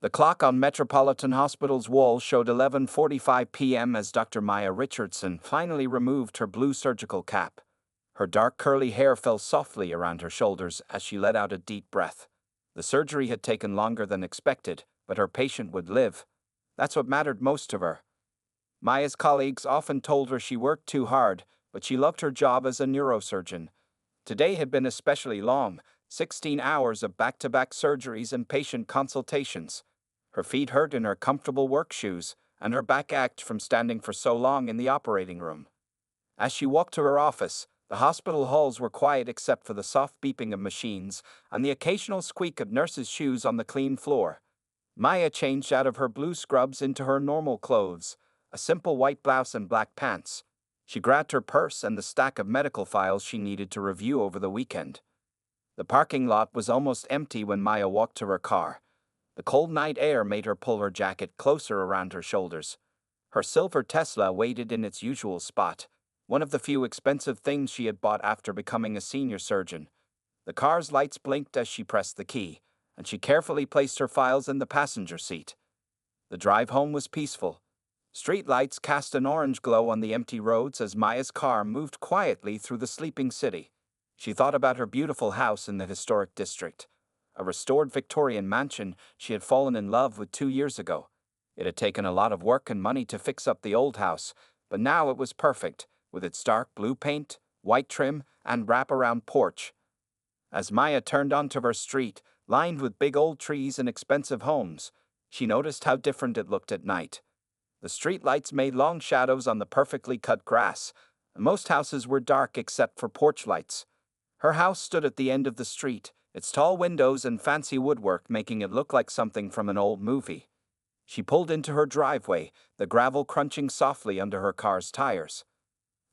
The clock on Metropolitan Hospital's wall showed 11:45 p.m. as Dr. Maya Richardson finally removed her blue surgical cap. Her dark curly hair fell softly around her shoulders as she let out a deep breath. The surgery had taken longer than expected, but her patient would live. That's what mattered most to her. Maya's colleagues often told her she worked too hard, but she loved her job as a neurosurgeon. Today had been especially long, 16 hours of back-to-back surgeries and patient consultations. Her feet hurt in her comfortable work shoes, and her back ached from standing for so long in the operating room. As she walked to her office, the hospital halls were quiet except for the soft beeping of machines and the occasional squeak of nurses' shoes on the clean floor. Maya changed out of her blue scrubs into her normal clothes, a simple white blouse and black pants. She grabbed her purse and the stack of medical files she needed to review over the weekend. The parking lot was almost empty when Maya walked to her car. The cold night air made her pull her jacket closer around her shoulders. Her silver Tesla waited in its usual spot, one of the few expensive things she had bought after becoming a senior surgeon. The car's lights blinked as she pressed the key, and she carefully placed her files in the passenger seat. The drive home was peaceful. Street lights cast an orange glow on the empty roads as Maya's car moved quietly through the sleeping city. She thought about her beautiful house in the historic district, a restored Victorian mansion she had fallen in love with 2 years ago. It had taken a lot of work and money to fix up the old house, but now it was perfect, with its dark blue paint, white trim, and wraparound porch. As Maya turned onto her street, lined with big old trees and expensive homes, she noticed how different it looked at night. The street lights made long shadows on the perfectly cut grass, and most houses were dark except for porch lights. Her house stood at the end of the street, its tall windows and fancy woodwork making it look like something from an old movie. She pulled into her driveway, the gravel crunching softly under her car's tires.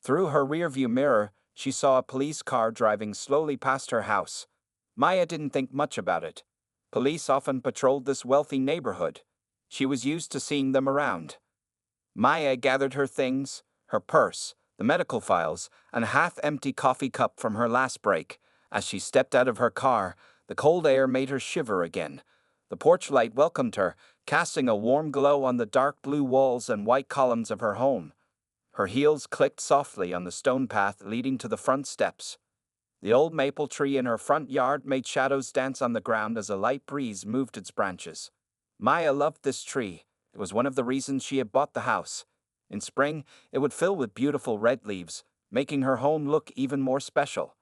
Through her rearview mirror, she saw a police car driving slowly past her house. Maya didn't think much about it. Police often patrolled this wealthy neighborhood. She was used to seeing them around. Maya gathered her things, her purse, the medical files, and a half-empty coffee cup from her last break. As she stepped out of her car, the cold air made her shiver again. The porch light welcomed her, casting a warm glow on the dark blue walls and white columns of her home. Her heels clicked softly on the stone path leading to the front steps. The old maple tree in her front yard made shadows dance on the ground as a light breeze moved its branches. Maya loved this tree. It was one of the reasons she had bought the house. In spring, it would fill with beautiful red leaves, making her home look even more special.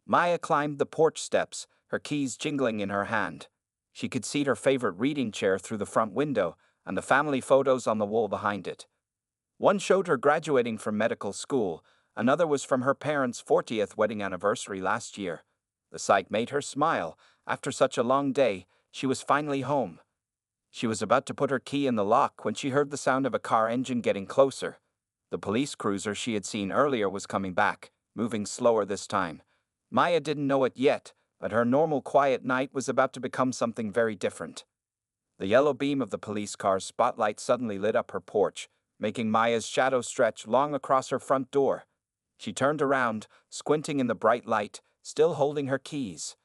Maya climbed the porch steps, her keys jingling in her hand. She could see her favorite reading chair through the front window and the family photos on the wall behind it. One showed her graduating from medical school, another was from her parents' 40th wedding anniversary last year. The sight made her smile. After such a long day, she was finally home. She was about to put her key in the lock when she heard the sound of a car engine getting closer. The police cruiser she had seen earlier was coming back, moving slower this time. Maya didn't know it yet, but her normal quiet night was about to become something very different. The yellow beam of the police car's spotlight suddenly lit up her porch, making Maya's shadow stretch long across her front door. She turned around, squinting in the bright light, still holding her keys.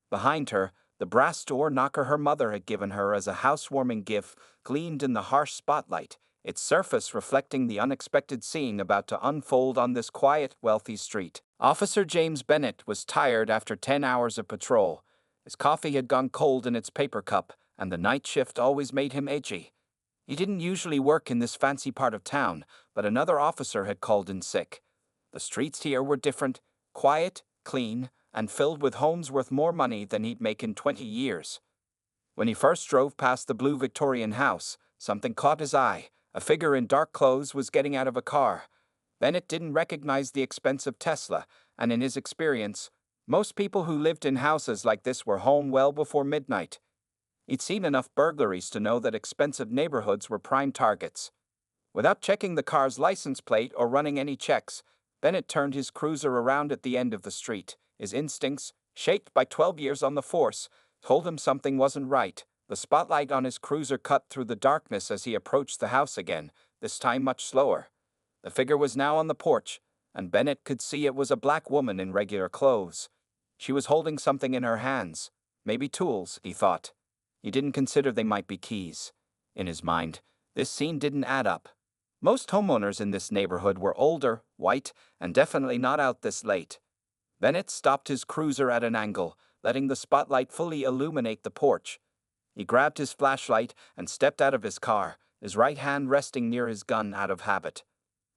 Behind her, the brass door knocker her mother had given her as a housewarming gift gleamed in the harsh spotlight, its surface reflecting the unexpected scene about to unfold on this quiet, wealthy street. Officer James Bennett was tired after 10 hours of patrol. His coffee had gone cold in its paper cup, and the night shift always made him edgy. He didn't usually work in this fancy part of town, but another officer had called in sick. The streets here were different, quiet, clean, and filled with homes worth more money than he'd make in 20 years. When he first drove past the blue Victorian house, something caught his eye. A figure in dark clothes was getting out of a car. Bennett didn't recognize the expensive Tesla, and in his experience, most people who lived in houses like this were home well before midnight. He'd seen enough burglaries to know that expensive neighborhoods were prime targets. Without checking the car's license plate or running any checks, Bennett turned his cruiser around at the end of the street. His instincts, shaped by 12 years on the force, told him something wasn't right. The spotlight on his cruiser cut through the darkness as he approached the house again, this time much slower. The figure was now on the porch, and Bennett could see it was a black woman in regular clothes. She was holding something in her hands, maybe tools, he thought. He didn't consider they might be keys. In his mind, this scene didn't add up. Most homeowners in this neighborhood were older, white, and definitely not out this late. Bennett stopped his cruiser at an angle, letting the spotlight fully illuminate the porch. He grabbed his flashlight and stepped out of his car, his right hand resting near his gun out of habit.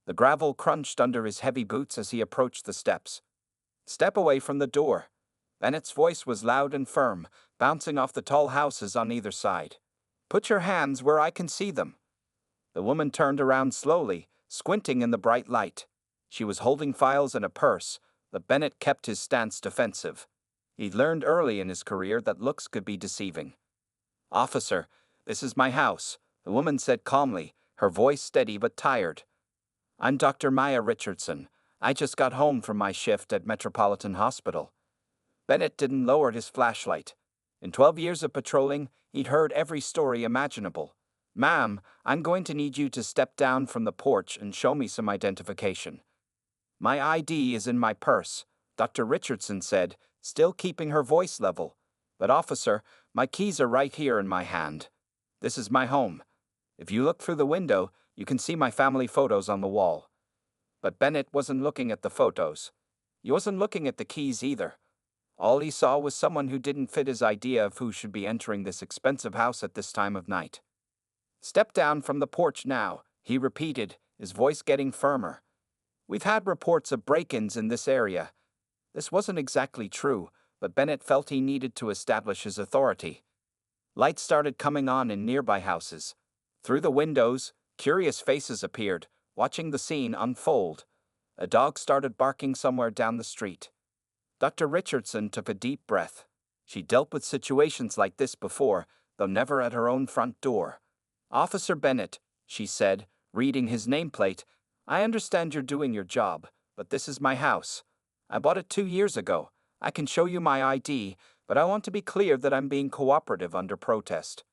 The gravel crunched under his heavy boots as he approached the steps. "Step away from the door." Bennett's voice was loud and firm, bouncing off the tall houses on either side. "Put your hands where I can see them." The woman turned around slowly, squinting in the bright light. She was holding files and a purse, but Bennett kept his stance defensive. He'd learned early in his career that looks could be deceiving. "Officer, this is my house," the woman said calmly, her voice steady but tired. "I'm Dr. Maya Richardson. I just got home from my shift at Metropolitan Hospital." Bennett didn't lower his flashlight. In 12 years of patrolling, he'd heard every story imaginable. "Ma'am, I'm going to need you to step down from the porch and show me some identification." "My ID is in my purse," Dr. Richardson said, still keeping her voice level. "But officer, my keys are right here in my hand. This is my home. If you look through the window, you can see my family photos on the wall." But Bennett wasn't looking at the photos. He wasn't looking at the keys either. All he saw was someone who didn't fit his idea of who should be entering this expensive house at this time of night. "Step down from the porch now," he repeated, his voice getting firmer. "We've had reports of break-ins in this area." This wasn't exactly true, but Bennett felt he needed to establish his authority. Lights started coming on in nearby houses. Through the windows, curious faces appeared, watching the scene unfold. A dog started barking somewhere down the street. Dr. Richardson took a deep breath. She dealt with situations like this before, though never at her own front door. "Officer Bennett," she said, reading his nameplate, "I understand you're doing your job, but this is my house. I bought it 2 years ago. I can show you my ID, but I want to be clear that I'm being cooperative under protest."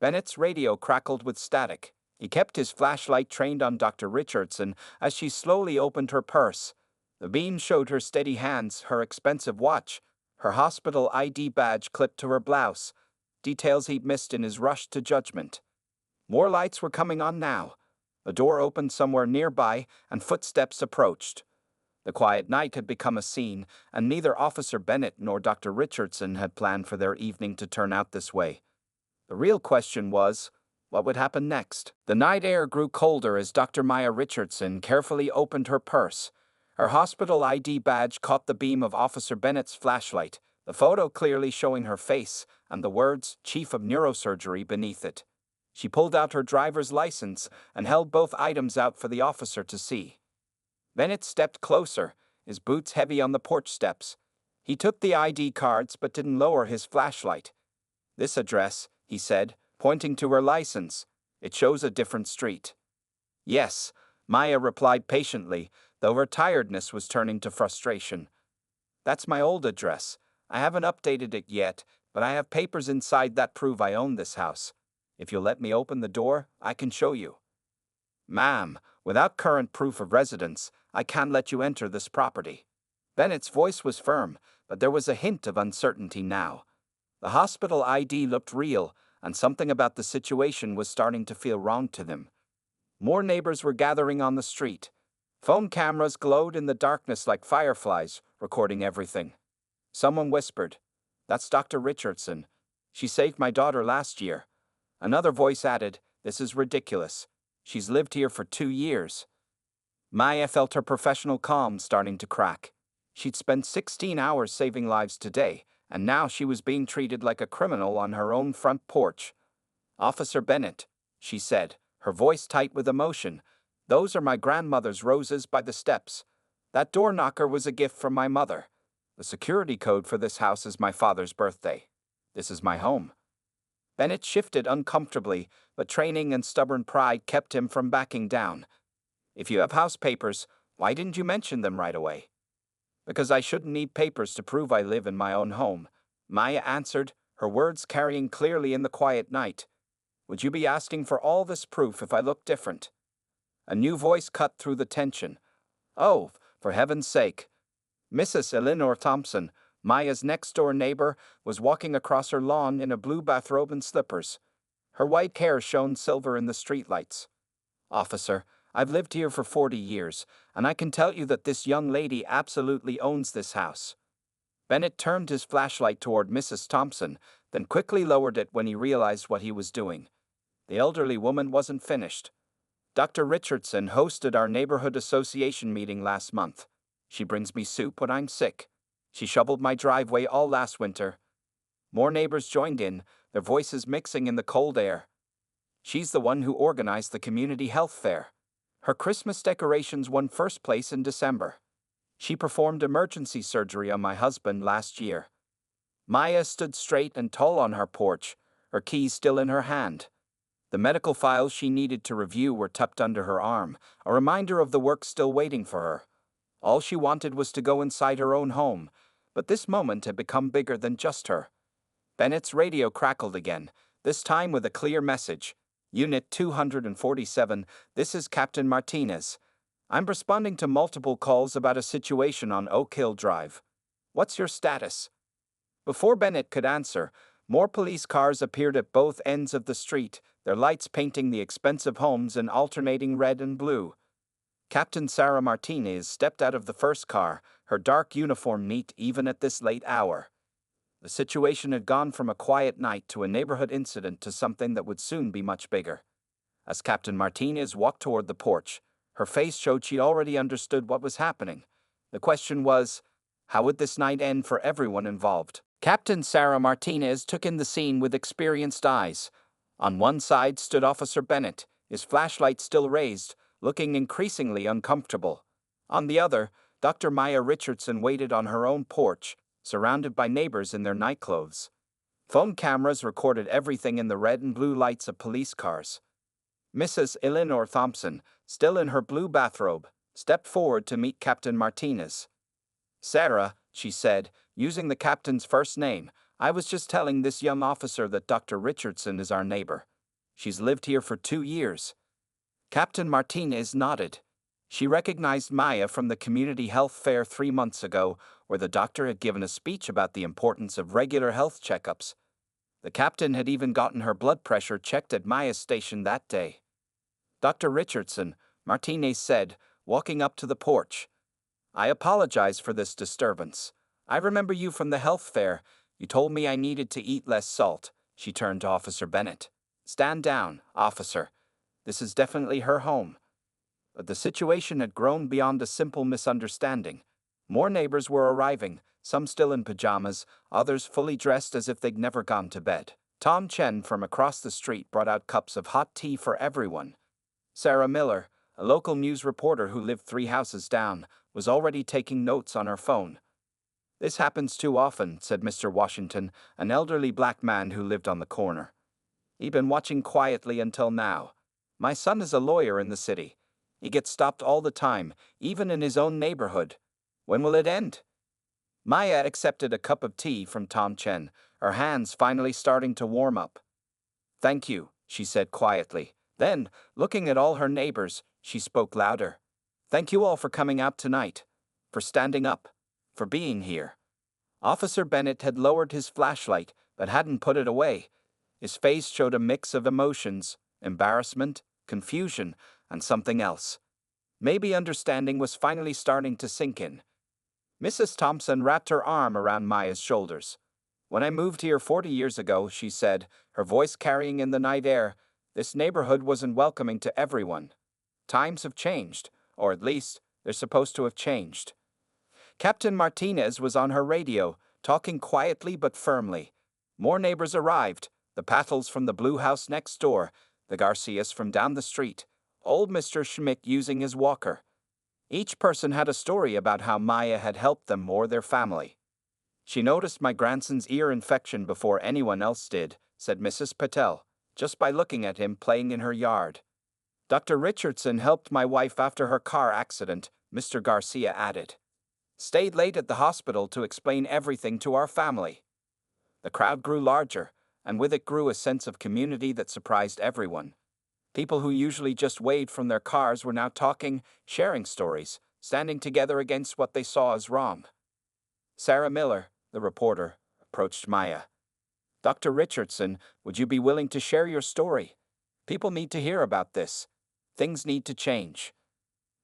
Bennett's radio crackled with static. He kept his flashlight trained on Dr. Richardson as she slowly opened her purse. The beam showed her steady hands, her expensive watch, her hospital ID badge clipped to her blouse, details he'd missed in his rush to judgment. More lights were coming on now. A door opened somewhere nearby, and footsteps approached. The quiet night had become a scene, and neither Officer Bennett nor Dr. Richardson had planned for their evening to turn out this way. The real question was, what would happen next? The night air grew colder as Dr. Maya Richardson carefully opened her purse. Her hospital ID badge caught the beam of Officer Bennett's flashlight, the photo clearly showing her face, and the words, "Chief of Neurosurgery," beneath it. She pulled out her driver's license and held both items out for the officer to see. Bennett stepped closer, his boots heavy on the porch steps. He took the ID cards but didn't lower his flashlight. "This address," he said, pointing to her license. "It shows a different street." "Yes," Maya replied patiently, though her tiredness was turning to frustration. "That's my old address. I haven't updated it yet, but I have papers inside that prove I own this house. If you'll let me open the door, I can show you." "Ma'am, without current proof of residence, I can't let you enter this property." Bennett's voice was firm, but there was a hint of uncertainty now. The hospital ID looked real, and something about the situation was starting to feel wrong to them. More neighbors were gathering on the street. Phone cameras glowed in the darkness like fireflies, recording everything. Someone whispered, "That's Dr. Richardson. She saved my daughter last year." Another voice added, "This is ridiculous. She's lived here for 2 years." Maya felt her professional calm starting to crack. She'd spent 16 hours saving lives today, and now she was being treated like a criminal on her own front porch. "Officer Bennett," she said, her voice tight with emotion, "those are my grandmother's roses by the steps. That door knocker was a gift from my mother. The security code for this house is my father's birthday. This is my home." Bennett shifted uncomfortably, but training and stubborn pride kept him from backing down. "If you have house papers, why didn't you mention them right away?" "Because I shouldn't need papers to prove I live in my own home," Maya answered, her words carrying clearly in the quiet night. "Would you be asking for all this proof if I looked different?" A new voice cut through the tension. "Oh, for heaven's sake. Mrs. Eleanor Thompson, Maya's next-door neighbor was walking across her lawn in a blue bathrobe and slippers. Her white hair shone silver in the streetlights. "Officer, I've lived here for 40 years, and I can tell you that this young lady absolutely owns this house." Bennett turned his flashlight toward Mrs. Thompson, then quickly lowered it when he realized what he was doing. The elderly woman wasn't finished. "Dr. Richardson hosted our neighborhood association meeting last month. She brings me soup when I'm sick. She shoveled my driveway all last winter." More neighbors joined in, their voices mixing in the cold air. "She's the one who organized the community health fair. Her Christmas decorations won first place in December. She performed emergency surgery on my husband last year." Maya stood straight and tall on her porch, her keys still in her hand. The medical files she needed to review were tucked under her arm, a reminder of the work still waiting for her. All she wanted was to go inside her own home, but this moment had become bigger than just her. Bennett's radio crackled again, this time with a clear message. "Unit 247, this is Captain Martinez. I'm responding to multiple calls about a situation on Oak Hill Drive. What's your status?" Before Bennett could answer, more police cars appeared at both ends of the street, their lights painting the expensive homes in alternating red and blue. Captain Sarah Martinez stepped out of the first car, her dark uniform neat even at this late hour. The situation had gone from a quiet night to a neighborhood incident to something that would soon be much bigger. As Captain Martinez walked toward the porch, her face showed she already understood what was happening. The question was, how would this night end for everyone involved? Captain Sarah Martinez took in the scene with experienced eyes. On one side stood Officer Bennett, his flashlight still raised, looking increasingly uncomfortable. On the other, Dr. Maya Richardson waited on her own porch, surrounded by neighbors in their nightclothes. Phone cameras recorded everything in the red and blue lights of police cars. Mrs. Eleanor Thompson, still in her blue bathrobe, stepped forward to meet Captain Martinez. "Sarah," she said, using the captain's first name, "I was just telling this young officer that Dr. Richardson is our neighbor. She's lived here for 2 years. Captain Martinez nodded. She recognized Maya from the community health fair 3 months ago, where the doctor had given a speech about the importance of regular health checkups. The captain had even gotten her blood pressure checked at Maya's station that day. "Dr. Richardson," Martinez said, walking up to the porch. "I apologize for this disturbance. I remember you from the health fair. You told me I needed to eat less salt." She turned to Officer Bennett. "Stand down, officer. This is definitely her home." But the situation had grown beyond a simple misunderstanding. More neighbors were arriving, some still in pajamas, others fully dressed as if they'd never gone to bed. Tom Chen from across the street brought out cups of hot tea for everyone. Sarah Miller, a local news reporter who lived 3 houses down, was already taking notes on her phone. "This happens too often," said Mr. Washington, an elderly black man who lived on the corner. "He'd been watching quietly until now. My son is a lawyer in the city. He gets stopped all the time, even in his own neighborhood. When will it end?" Maya accepted a cup of tea from Tom Chen, her hands finally starting to warm up. "Thank you," she said quietly. Then, looking at all her neighbors, she spoke louder. "Thank you all for coming out tonight, for standing up, for being here." Officer Bennett had lowered his flashlight, but hadn't put it away. His face showed a mix of emotions, embarrassment, confusion, and something else. Maybe understanding was finally starting to sink in. Mrs. Thompson wrapped her arm around Maya's shoulders. "When I moved here 40 years ago," she said, her voice carrying in the night air, "this neighborhood wasn't welcoming to everyone. Times have changed, or at least, they're supposed to have changed." Captain Martinez was on her radio, talking quietly but firmly. More neighbors arrived, the Pattles from the blue house next door, the Garcias from down the street, old Mr. Schmidt using his walker. Each person had a story about how Maya had helped them or their family. "She noticed my grandson's ear infection before anyone else did," said Mrs. Patel, "just by looking at him playing in her yard. Dr. Richardson helped my wife after her car accident," Mr. Garcia added. "Stayed late at the hospital to explain everything to our family." The crowd grew larger, and with it grew a sense of community that surprised everyone. People who usually just waved from their cars were now talking, sharing stories, standing together against what they saw as wrong. Sarah Miller, the reporter, approached Maya. Dr. Richardson, would you be willing to share your story? People need to hear about this. Things need to change.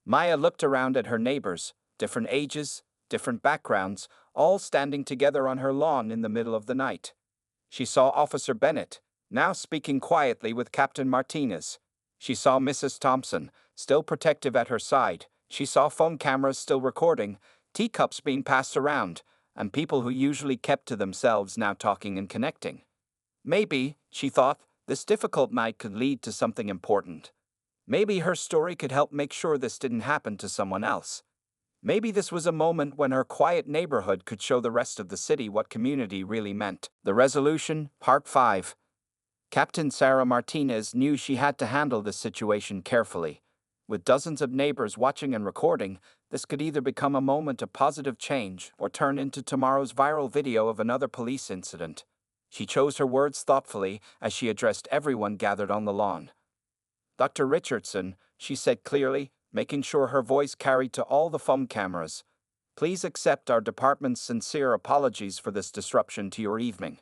Maya looked around at her neighbors, different ages, different backgrounds, all standing together on her lawn in the middle of the night. She saw Officer Bennett, now speaking quietly with Captain Martinez. She saw Mrs. Thompson, still protective at her side. She saw phone cameras still recording, teacups being passed around, and people who usually kept to themselves now talking and connecting. Maybe, she thought, this difficult night could lead to something important. Maybe her story could help make sure this didn't happen to someone else. Maybe this was a moment when her quiet neighborhood could show the rest of the city what community really meant. The resolution, Part 5. Captain Sarah Martinez knew she had to handle this situation carefully. With dozens of neighbors watching and recording, this could either become a moment of positive change or turn into tomorrow's viral video of another police incident. She chose her words thoughtfully as she addressed everyone gathered on the lawn. Dr. Richardson, she said clearly, making sure her voice carried to all the phone cameras. Please accept our department's sincere apologies for this disruption to your evening.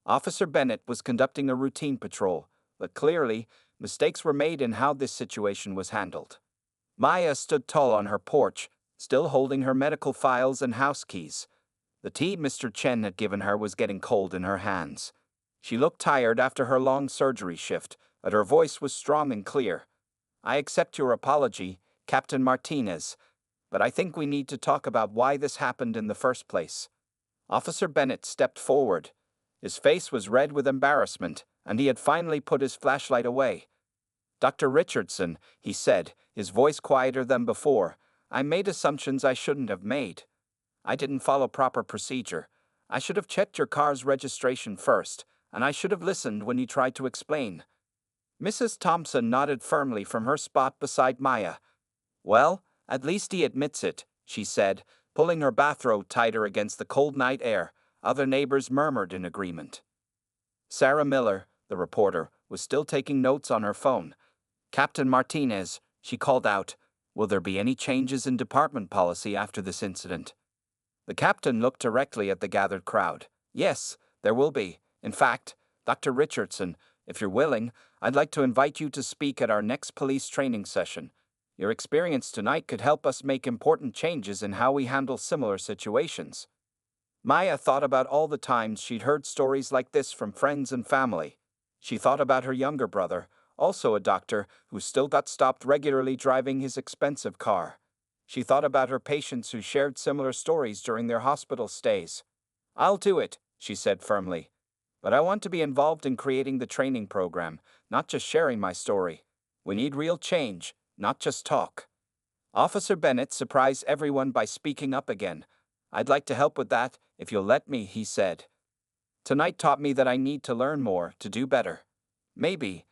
Officer Bennett was conducting a routine patrol, but clearly, mistakes were made in how this situation was handled. Maya stood tall on her porch, still holding her medical files and house keys. The tea Mr. Chen had given her was getting cold in her hands. She looked tired after her long surgery shift, but her voice was strong and clear. I accept your apology, Captain Martinez, but I think we need to talk about why this happened in the first place. Officer Bennett stepped forward. His face was red with embarrassment, and he had finally put his flashlight away. Dr. Richardson, he said, his voice quieter than before, I made assumptions I shouldn't have made. I didn't follow proper procedure. I should have checked your car's registration first, and I should have listened when you tried to explain. Mrs. Thompson nodded firmly from her spot beside Maya. Well, at least he admits it, she said, pulling her bathrobe tighter against the cold night air. Other neighbors murmured in agreement. Sarah Miller, the reporter, was still taking notes on her phone. Captain Martinez, she called out, will there be any changes in department policy after this incident? The captain looked directly at the gathered crowd. Yes, there will be. In fact, Dr. Richardson, if you're willing, I'd like to invite you to speak at our next police training session. Your experience tonight could help us make important changes in how we handle similar situations. Maya thought about all the times she'd heard stories like this from friends and family. She thought about her younger brother, also a doctor, who still got stopped regularly driving his expensive car. She thought about her patients who shared similar stories during their hospital stays. I'll do it, she said firmly. But I want to be involved in creating the training program, not just sharing my story. We need real change, not just talk. Officer Bennett surprised everyone by speaking up again. I'd like to help with that, if you'll let me, he said. Tonight taught me that I need to learn more, to do better. Maybe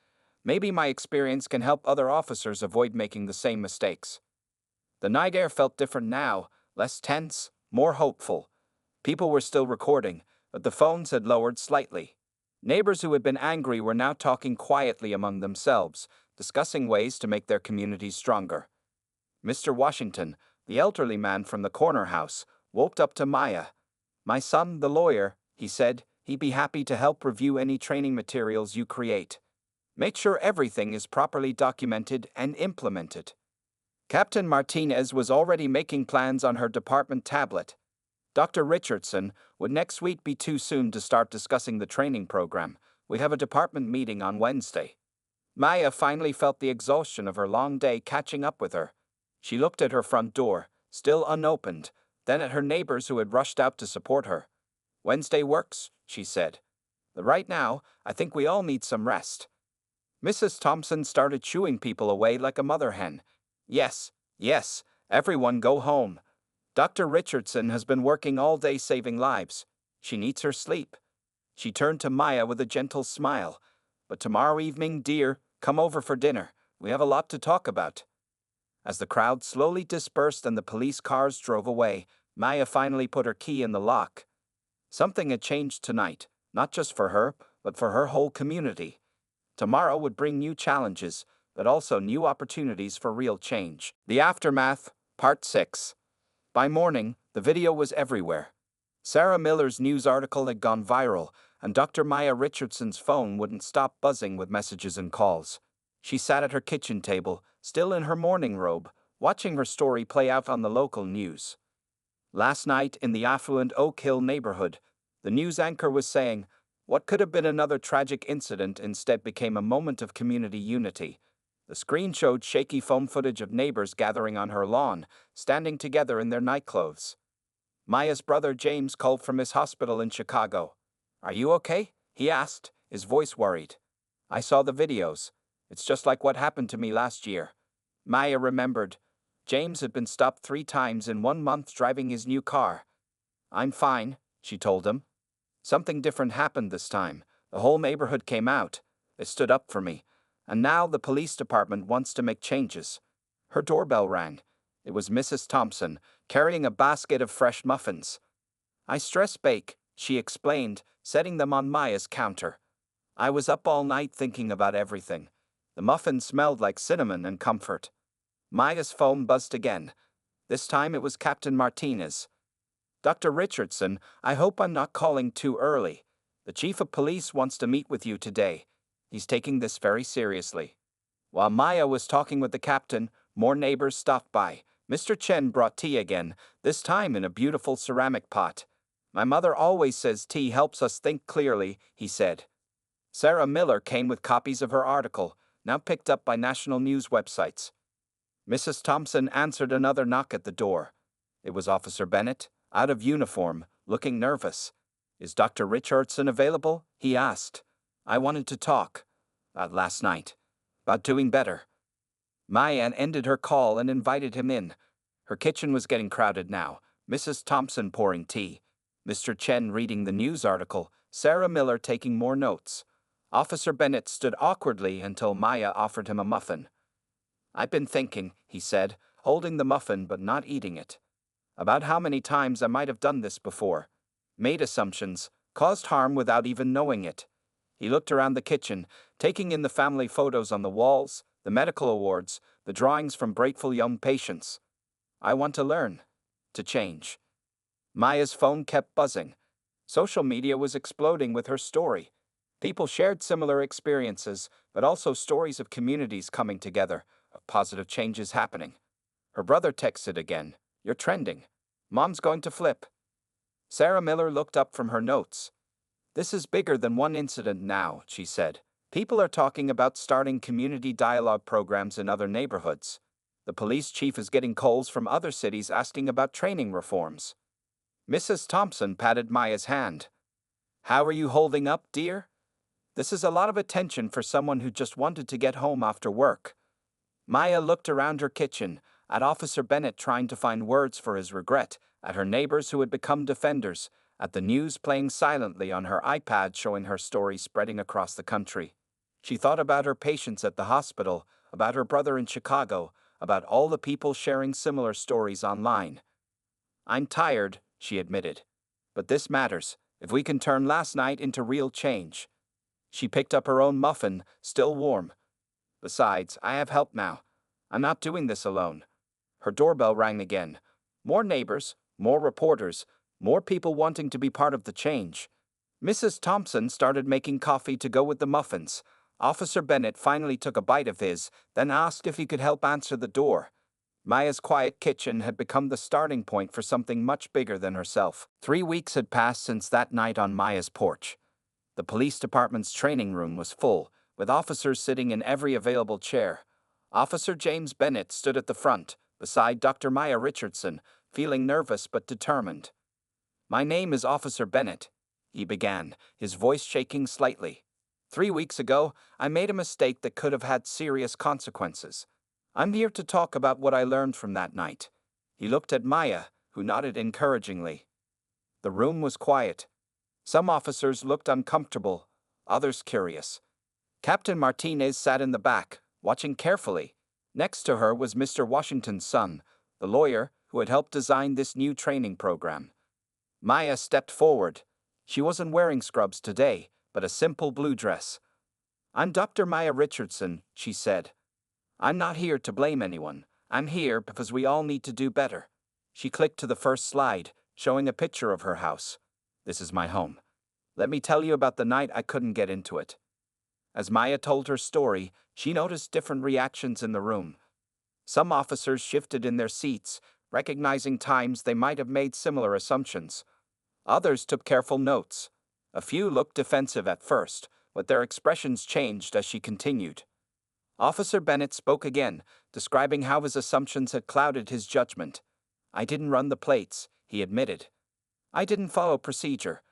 my experience can help other officers avoid making the same mistakes. The night air felt different now, less tense, more hopeful. People were still recording, but the phones had lowered slightly. Neighbors who had been angry were now talking quietly among themselves, discussing ways to make their communities stronger. Mr. Washington, the elderly man from the corner house, walked up to Maya. My son, the lawyer, he said, he'd be happy to help review any training materials you create. Make sure everything is properly documented and implemented. Captain Martinez was already making plans on her department tablet. Dr. Richardson, would next week be too soon to start discussing the training program? We have a department meeting on Wednesday. Maya finally felt the exhaustion of her long day catching up with her. She looked at her front door, still unopened, then at her neighbors who had rushed out to support her. Wednesday works, she said. But right now, I think we all need some rest. Mrs. Thompson started chewing people away like a mother hen. Yes, everyone go home. Dr. Richardson has been working all day saving lives. She needs her sleep. She turned to Maya with a gentle smile. But tomorrow evening, dear, come over for dinner. We have a lot to talk about. As the crowd slowly dispersed and the police cars drove away, Maya finally put her key in the lock. Something had changed tonight, not just for her, but for her whole community. Tomorrow would bring new challenges, but also new opportunities for real change. The Aftermath, Part 6. By morning, the video was everywhere. Sarah Miller's news article had gone viral, and Dr. Maya Richardson's phone wouldn't stop buzzing with messages and calls. She sat at her kitchen table, still in her morning robe, watching her story play out on the local news. Last night, in the affluent Oak Hill neighborhood, the news anchor was saying, what could have been another tragic incident instead became a moment of community unity. The screen showed shaky phone footage of neighbors gathering on her lawn, standing together in their nightclothes. Maya's brother James called from his hospital in Chicago. "Are you okay?" he asked, his voice worried. "I saw the videos. It's just like what happened to me last year." Maya remembered. James had been stopped 3 times in 1 month driving his new car. "I'm fine," she told him. "Something different happened this time. The whole neighborhood came out. They stood up for me. And now the police department wants to make changes." Her doorbell rang. It was Mrs. Thompson, carrying a basket of fresh muffins. "I stress bake," she explained, setting them on Maya's counter. "I was up all night thinking about everything." The muffins smelled like cinnamon and comfort. Maya's phone buzzed again. This time it was Captain Martinez. "Dr. Richardson, I hope I'm not calling too early. The chief of police wants to meet with you today. He's taking this very seriously." While Maya was talking with the captain, more neighbors stopped by. Mr. Chen brought tea again, this time in a beautiful ceramic pot. "My mother always says tea helps us think clearly," he said. Sarah Miller came with copies of her article, now picked up by national news websites. Mrs. Thompson answered another knock at the door. It was Officer Bennett, out of uniform, looking nervous. "Is Dr. Richardson available?" he asked. "I wanted to talk. Last night. About doing better." Maya ended her call and invited him in. Her kitchen was getting crowded now, Mrs. Thompson pouring tea, Mr. Chen reading the news article, Sarah Miller taking more notes. Officer Bennett stood awkwardly until Maya offered him a muffin. "I've been thinking," he said, holding the muffin but not eating it, "about how many times I might have done this before. Made assumptions, caused harm without even knowing it." He looked around the kitchen, taking in the family photos on the walls, the medical awards, the drawings from grateful young patients. "I want to learn. To change." Maya's phone kept buzzing. Social media was exploding with her story. People shared similar experiences, but also stories of communities coming together, of positive changes happening. Her brother texted again, "You're trending. Mom's going to flip." Sarah Miller looked up from her notes. "This is bigger than one incident now," she said. "People are talking about starting community dialogue programs in other neighborhoods. The police chief is getting calls from other cities asking about training reforms." Mrs. Thompson patted Maya's hand. "How are you holding up, dear? This is a lot of attention for someone who just wanted to get home after work." Maya looked around her kitchen, at Officer Bennett trying to find words for his regret, at her neighbors who had become defenders, at the news playing silently on her iPad showing her story spreading across the country. She thought about her patients at the hospital, about her brother in Chicago, about all the people sharing similar stories online. "I'm tired," she admitted. "But this matters, if we can turn last night into real change." She picked up her own muffin, still warm. "Besides, I have help now. I'm not doing this alone." Her doorbell rang again. More neighbors, more reporters, more people wanting to be part of the change. Mrs. Thompson started making coffee to go with the muffins. Officer Bennett finally took a bite of his, then asked if he could help answer the door. Maya's quiet kitchen had become the starting point for something much bigger than herself. 3 weeks had passed since that night on Maya's porch. The police department's training room was full, with officers sitting in every available chair. Officer James Bennett stood at the front, beside Dr. Maya Richardson, feeling nervous but determined. "My name is Officer Bennett," he began, his voice shaking slightly. "3 weeks ago, I made a mistake that could have had serious consequences. I'm here to talk about what I learned from that night." He looked at Maya, who nodded encouragingly. The room was quiet. Some officers looked uncomfortable, others curious. Captain Martinez sat in the back, watching carefully. Next to her was Mr. Washington's son, the lawyer who had helped design this new training program. Maya stepped forward. She wasn't wearing scrubs today, but a simple blue dress. "I'm Dr. Maya Richardson," she said. "I'm not here to blame anyone. I'm here because we all need to do better." She clicked to the first slide, showing a picture of her house. "This is my home. Let me tell you about the night I couldn't get into it." As Maya told her story, she noticed different reactions in the room. Some officers shifted in their seats, recognizing times they might have made similar assumptions. Others took careful notes. A few looked defensive at first, but their expressions changed as she continued. Officer Bennett spoke again, describing how his assumptions had clouded his judgment. "I didn't run the plates," he admitted. "I didn't follow procedure.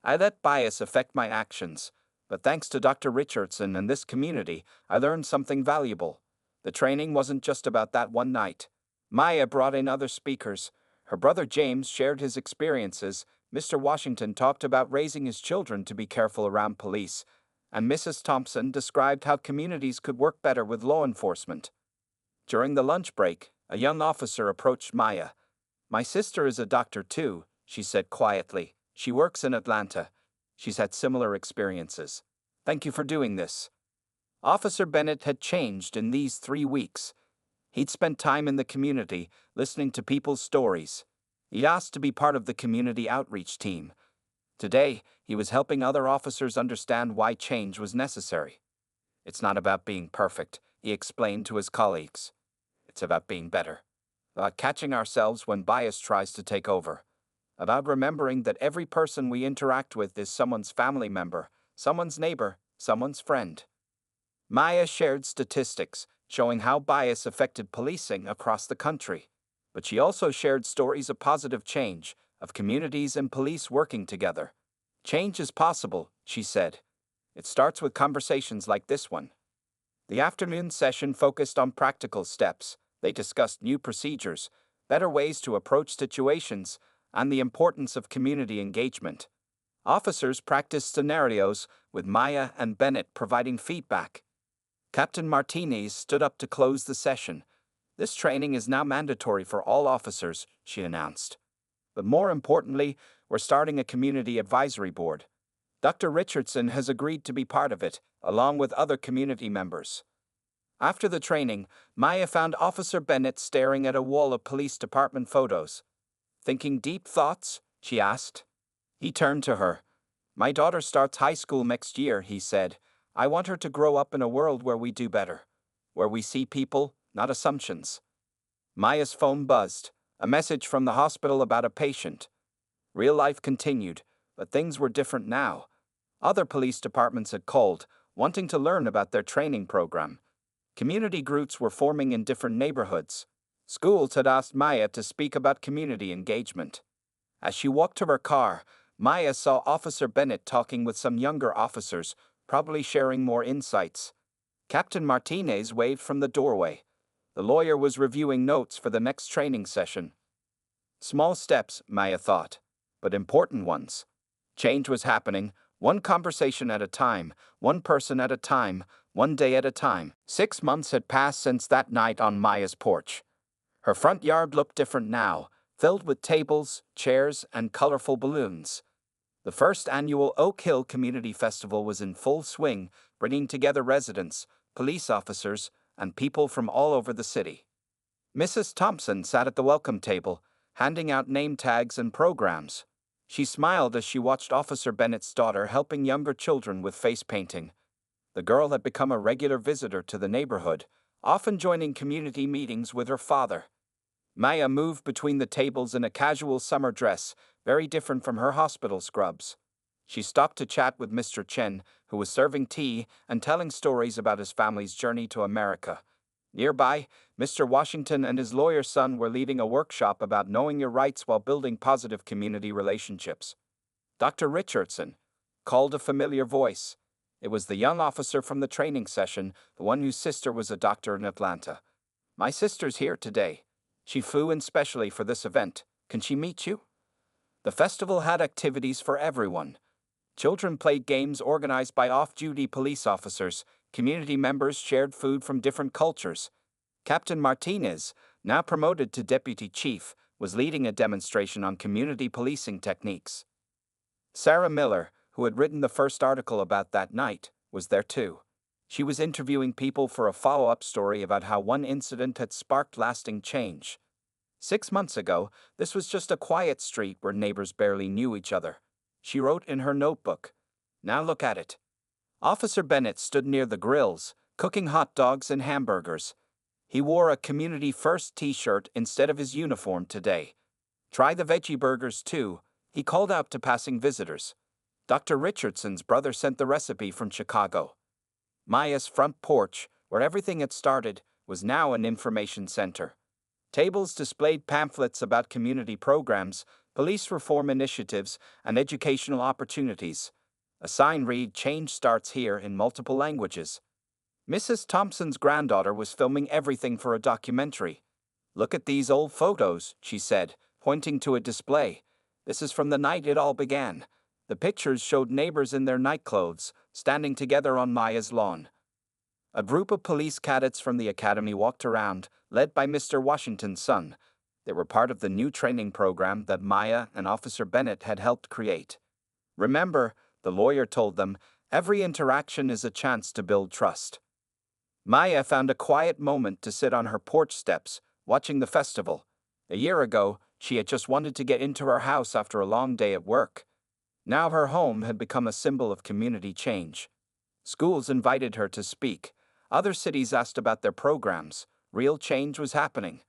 I let bias affect my actions. But thanks to Dr. Richardson and this community, I learned something valuable. The training wasn't just about that one night." Maya brought in other speakers. Her brother James shared his experiences. Mr. Washington talked about raising his children to be careful around police, and Mrs. Thompson described how communities could work better with law enforcement. During the lunch break, a young officer approached Maya. "My sister is a doctor too," she said quietly. "She works in Atlanta. She's had similar experiences. Thank you for doing this." Officer Bennett had changed in these 3 weeks. He'd spent time in the community, listening to people's stories. He asked to be part of the community outreach team. Today, he was helping other officers understand why change was necessary. "It's not about being perfect," he explained to his colleagues. "It's about being better. About catching ourselves when bias tries to take over. About remembering that every person we interact with is someone's family member, someone's neighbor, someone's friend." Maya shared statistics showing how bias affected policing across the country. But she also shared stories of positive change, of communities and police working together. "Change is possible," she said. "It starts with conversations like this one." The afternoon session focused on practical steps. They discussed new procedures, better ways to approach situations, and the importance of community engagement. Officers practiced scenarios, with Maya and Bennett providing feedback. Captain Martinez stood up to close the session. "This training is now mandatory for all officers," she announced. "But more importantly, we're starting a community advisory board. Dr. Richardson has agreed to be part of it, along with other community members." After the training, Maya found Officer Bennett staring at a wall of police department photos. "Thinking deep thoughts?" she asked. He turned to her. "My daughter starts high school next year," he said. "I want her to grow up in a world where we do better, where we see people, not assumptions." Maya's phone buzzed, a message from the hospital about a patient. Real life continued, but things were different now. Other police departments had called, wanting to learn about their training program. Community groups were forming in different neighborhoods. Schools had asked Maya to speak about community engagement. As she walked to her car, Maya saw Officer Bennett talking with some younger officers, probably sharing more insights. Captain Martinez waved from the doorway. The lawyer was reviewing notes for the next training session. Small steps, Maya thought, but important ones. Change was happening, one conversation at a time, one person at a time, one day at a time. 6 months had passed since that night on Maya's porch. Her front yard looked different now, filled with tables, chairs, and colorful balloons. The first annual Oak Hill Community Festival was in full swing, bringing together residents, police officers, and people from all over the city. Mrs. Thompson sat at the welcome table, handing out name tags and programs. She smiled as she watched Officer Bennett's daughter helping younger children with face painting. The girl had become a regular visitor to the neighborhood, often joining community meetings with her father. Maya moved between the tables in a casual summer dress, very different from her hospital scrubs. She stopped to chat with Mr. Chen, who was serving tea and telling stories about his family's journey to America. Nearby, Mr. Washington and his lawyer son were leading a workshop about knowing your rights while building positive community relationships. Dr. Richardson called a familiar voice. It was the young officer from the training session, the one whose sister was a doctor in Atlanta. "My sister's here today. She flew in specially for this event. Can she meet you?" The festival had activities for everyone. Children played games organized by off-duty police officers. Community members shared food from different cultures. Captain Martinez, now promoted to deputy chief, was leading a demonstration on community policing techniques. Sarah Miller, who had written the first article about that night, was there too. She was interviewing people for a follow-up story about how one incident had sparked lasting change. 6 months ago, this was just a quiet street where neighbors barely knew each other. She wrote in her notebook. Now look at it. Officer Bennett stood near the grills, cooking hot dogs and hamburgers. He wore a Community First t-shirt instead of his uniform today. Try the veggie burgers too, he called out to passing visitors. Dr. Richardson's brother sent the recipe from Chicago. Maya's front porch, where everything had started, was now an information center. Tables displayed pamphlets about community programs, police reform initiatives, and educational opportunities. A sign read, "Change starts here," in multiple languages. Mrs. Thompson's granddaughter was filming everything for a documentary. "Look at these old photos," she said, pointing to a display. "This is from the night it all began." The pictures showed neighbors in their nightclothes, standing together on Maya's lawn. A group of police cadets from the academy walked around, led by Mr. Washington's son. They were part of the new training program that Maya and Officer Bennett had helped create. "Remember," the lawyer told them, "every interaction is a chance to build trust." Maya found a quiet moment to sit on her porch steps, watching the festival. A year ago, she had just wanted to get into her house after a long day at work. Now her home had become a symbol of community change. Schools invited her to speak. Other cities asked about their programs. Real change was happening.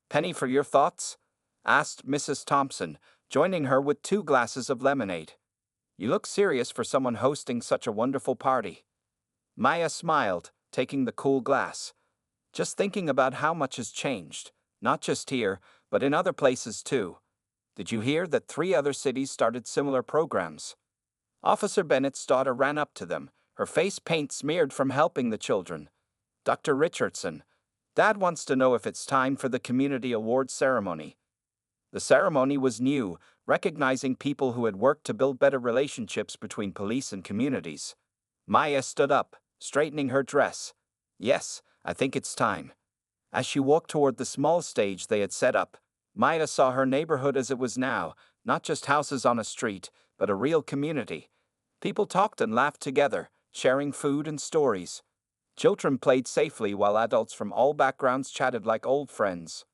"Penny for your thoughts?" asked Mrs. Thompson, joining her with 2 glasses of lemonade. "You look serious for someone hosting such a wonderful party." Maya smiled, taking the cool glass. "Just thinking about how much has changed, not just here, but in other places too. Did you hear that 3 other cities started similar programs?" Officer Bennett's daughter ran up to them, her face paint smeared from helping the children. "Dr. Richardson, Dad wants to know if it's time for the community awards ceremony." The ceremony was new, recognizing people who had worked to build better relationships between police and communities. Maya stood up, straightening her dress. "Yes, I think it's time." As she walked toward the small stage they had set up, Maya saw her neighborhood as it was now, not just houses on a street, but a real community. People talked and laughed together, sharing food and stories. Children played safely while adults from all backgrounds chatted like old friends.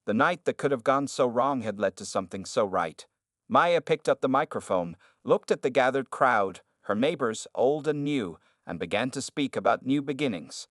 The night that could have gone so wrong had led to something so right. Maya picked up the microphone, looked at the gathered crowd, her neighbors, old and new, and began to speak about new beginnings.